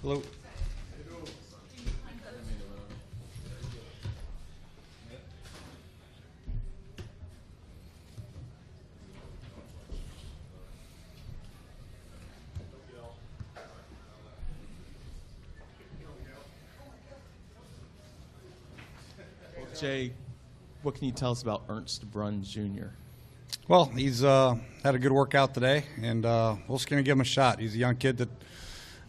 Hello. Jay, what can you tell us about Ernst Brunn Jr.? Well, he's had a good workout today, and we're just going to give him a shot. He's a young kid that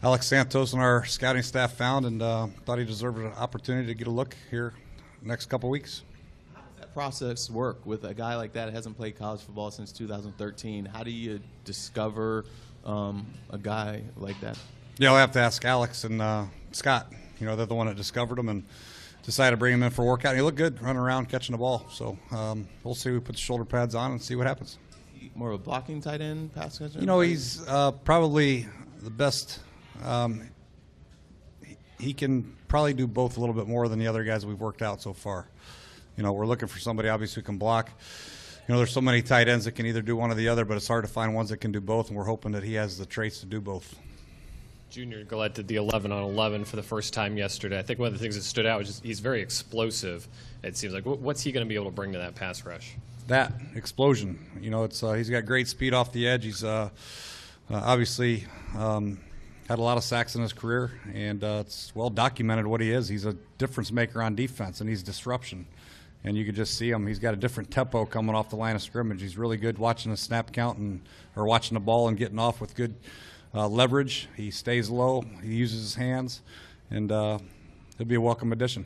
Alex Santos and our scouting staff found, and thought he deserved an opportunity to get a look here next couple weeks. How does that process work with a guy like that who hasn't played college football since 2013? How do you discover a guy like that? Yeah, I'll have to ask Alex and Scott. They're the one that discovered him and decided to bring him in for a workout. He looked good running around catching the ball. So we'll see. We put the shoulder pads on and see what happens. More of a blocking tight end, pass catcher? He's probably the best. He can probably do both a little bit more than the other guys we've worked out so far. We're looking for somebody obviously who can block. There's so many tight ends that can either do one or the other, but it's hard to find ones that can do both, and we're hoping that he has the traits to do both. Junior Gillette did the 11-on-11 for the first time yesterday. I think one of the things that stood out was just he's very explosive, it seems like. What's he going to be able to bring to that pass rush? That explosion. He's got great speed off the edge. He's obviously had a lot of sacks in his career, and it's well documented what he is. He's a difference maker on defense, and he's disruption. And you could just see him. He's got a different tempo coming off the line of scrimmage. He's really good watching the snap count or watching the ball and getting off with good leverage. He stays low. He uses his hands, and he'll be a welcome addition.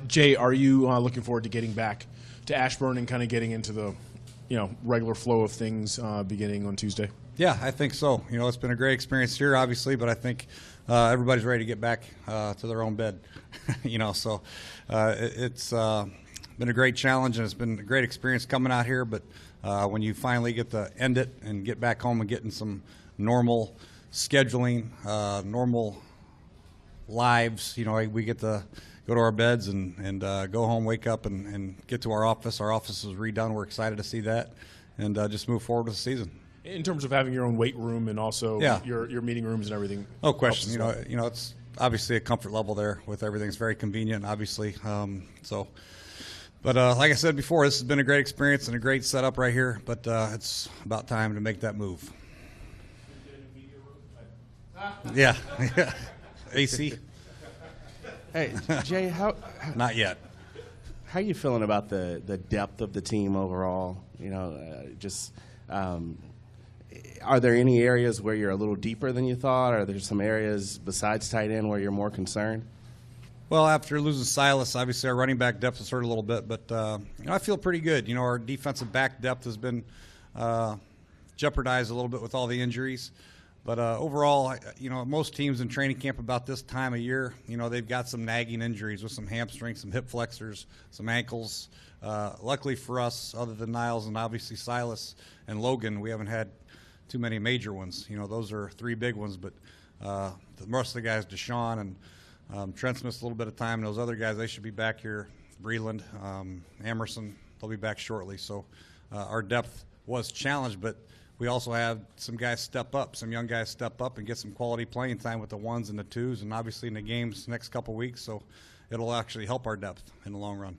Jay, are you looking forward to getting back to Ashburn and kind of getting into the regular flow of things beginning on Tuesday? Yeah, I think so. It's been a great experience here, obviously, but I think everybody's ready to get back to their own bed. So it's been a great challenge, and it's been a great experience coming out here, but when you finally get to end it and get back home and get in some normal scheduling, normal lives, we get to go to our beds and go home, wake up, and get to our office. Our office is redone. We're excited to see that and just move forward with the season. In terms of having your own weight room and also your meeting rooms and everything. No question. It's obviously a comfort level there with everything. It's very convenient, obviously. But like I said before, this has been a great experience and a great setup right here. But it's about time to make that move. Yeah. AC? Hey, Jay, how Not yet. How are you feeling about the depth of the team overall? Are there any areas where you're a little deeper than you thought? Are there some areas besides tight end where you're more concerned? Well, after losing Silas, obviously our running back depth has hurt a little bit, but I feel pretty good. Our defensive back depth has been jeopardized a little bit with all the injuries. But overall, most teams in training camp about this time of year, they've got some nagging injuries with some hamstrings, some hip flexors, some ankles. Luckily for us, other than Niles and obviously Silas and Logan, we haven't had too many major ones. Those are three big ones, but the rest of the guys, Deshaun and Trent's missed a little bit of time, and those other guys, they should be back here. Breland, Emerson, they'll be back shortly. So our depth was challenged, but we also have some guys step up, some young guys step up and get some quality playing time with the ones and the twos, and obviously in the games next couple weeks. So it'll actually help our depth in the long run.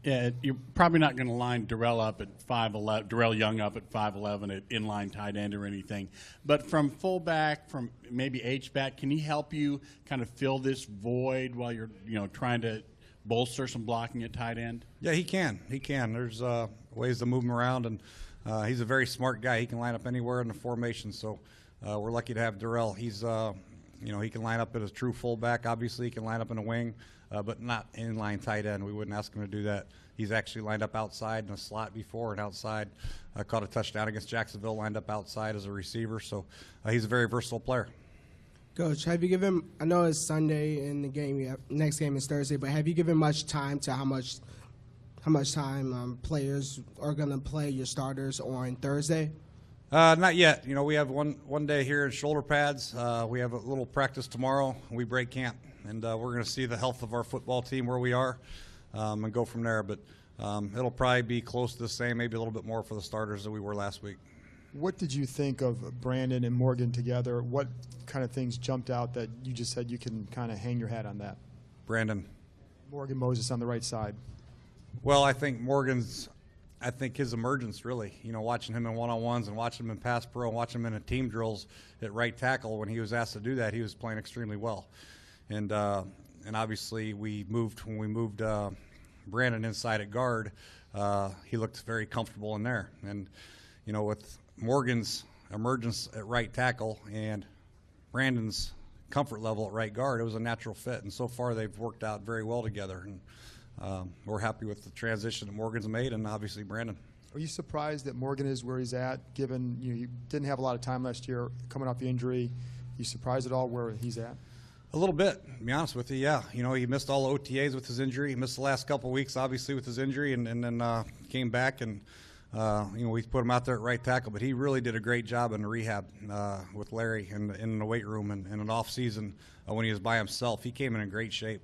Yeah, you're probably not going to line Darrell up at 5'11", Darrell Young up at 5'11" at inline tight end or anything. But from fullback, from maybe H-back, can he help you kind of fill this void while you're trying to bolster some blocking at tight end? Yeah, he can. There's ways to move him around, and he's a very smart guy. He can line up anywhere in the formation. So we're lucky to have Darrell. He's he can line up as a true fullback. Obviously, he can line up in a wing. But not inline tight end. We wouldn't ask him to do that. He's actually lined up outside in a slot before and outside. Caught a touchdown against Jacksonville, lined up outside as a receiver. So he's a very versatile player. Coach, have you given – I know it's Sunday and the game, next game is Thursday, but have you given much time to how much time players are going to play your starters on Thursday? Not yet. We have one day here in shoulder pads. We have a little practice tomorrow. We break camp. And we're going to see the health of our football team where we are and go from there. But it'll probably be close to the same, maybe a little bit more for the starters than we were last week. What did you think of Brandon and Morgan together? What kind of things jumped out that you just said you can kind of hang your hat on that? Brandon. Morgan Moses on the right side. Well, I think his emergence really, watching him in one-on-ones and watching him in pass pro and watching him in team drills at right tackle, when he was asked to do that, he was playing extremely well. And obviously when we moved Brandon inside at guard, he looked very comfortable in there. And, with Morgan's emergence at right tackle and Brandon's comfort level at right guard, it was a natural fit. And so far they've worked out very well together. And we're happy with the transition that Morgan's made, and obviously Brandon. Are you surprised that Morgan is where he's at, given you didn't have a lot of time last year coming off the injury? You surprised at all where he's at? A little bit, to be honest with you, yeah. He missed all the OTAs with his injury. He missed the last couple of weeks, obviously, with his injury, and then came back, and we put him out there at right tackle. But he really did a great job in the rehab with Larry in the weight room and in an off season when he was by himself. He came in great shape.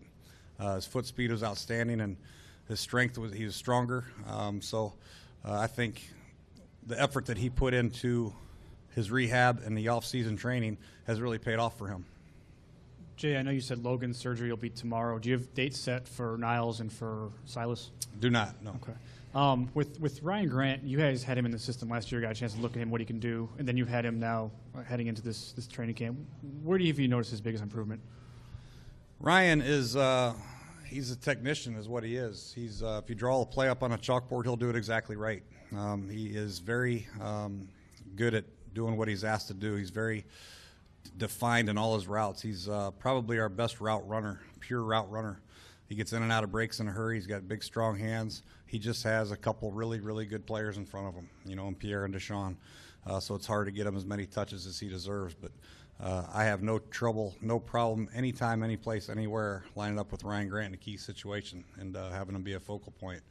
His foot speed was outstanding, and his strength he was stronger. So I think the effort that he put into his rehab and the off-season training has really paid off for him. Jay, I know you said Logan's surgery will be tomorrow. Do you have dates set for Niles and for Silas? Do not, no. Okay. With Ryan Grant, you guys had him in the system last year, got a chance to look at him, what he can do, and then you've had him now heading into this training camp. Where do you notice his biggest improvement? Ryan is he's a technician is what he is. He's if you draw a play up on a chalkboard, he'll do it exactly right. He is very good at doing what he's asked to do. He's very defined in all his routes. He's probably our best route runner, pure route runner. He gets in and out of breaks in a hurry. He's got big, strong hands. He just has a couple really, really good players in front of him, in Pierre and Deshaun. So it's hard to get him as many touches as he deserves. But I have no trouble, no problem, anytime, any place, anywhere, lining up with Ryan Grant in a key situation and having him be a focal point.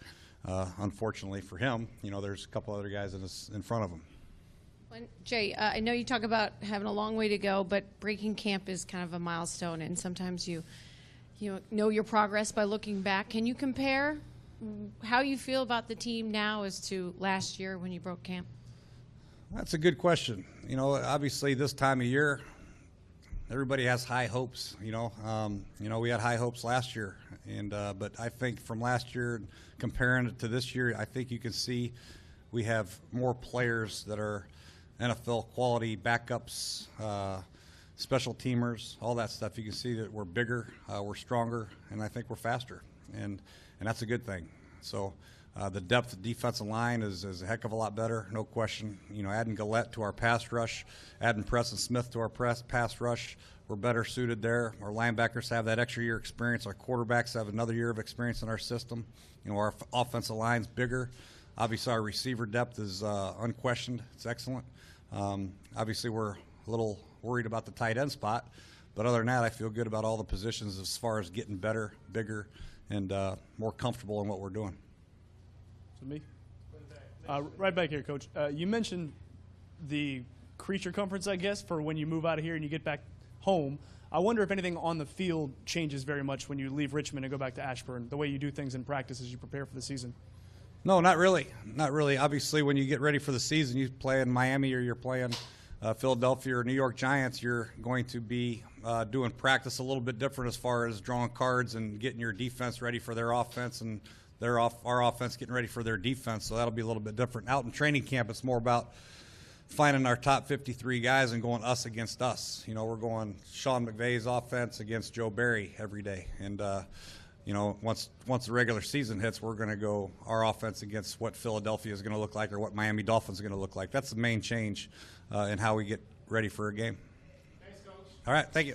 Unfortunately for him, there's a couple other guys in front of him. Jay, I know you talk about having a long way to go, but breaking camp is kind of a milestone, and sometimes you know your progress by looking back. Can you compare how you feel about the team now as to last year when you broke camp? That's a good question. Obviously this time of year, everybody has high hopes. We had high hopes last year, but I think from last year, comparing it to this year, I think you can see we have more players that are NFL quality backups, special teamers, all that stuff. You can see that we're bigger, we're stronger, and I think we're faster, and that's a good thing. So the depth of defensive line is a heck of a lot better, no question. Adding Gillette to our pass rush, adding Preston Smith to our pass rush, we're better suited there. Our linebackers have that extra year experience. Our quarterbacks have another year of experience in our system. Our offensive line's bigger. Obviously, our receiver depth is unquestioned. It's excellent. Obviously, we're a little worried about the tight end spot, but other than that, I feel good about all the positions as far as getting better, bigger, and more comfortable in what we're doing. So me? Right back here, Coach. You mentioned the creature comforts, I guess, for when you move out of here and you get back home. I wonder if anything on the field changes very much when you leave Richmond and go back to Ashburn, the way you do things in practice as you prepare for the season. No, not really. Not really. Obviously, when you get ready for the season, you play in Miami or you're playing Philadelphia or New York Giants, you're going to be doing practice a little bit different as far as drawing cards and getting your defense ready for their offense and our offense getting ready for their defense. So that'll be a little bit different. Out in training camp, it's more about finding our top 53 guys and going us against us. We're going Sean McVay's offense against Joe Barry every day. And once the regular season hits, we're going to go our offense against what Philadelphia is going to look like or what Miami Dolphins are going to look like. That's the main change in how we get ready for a game. Thanks, Coach. All right, thank you.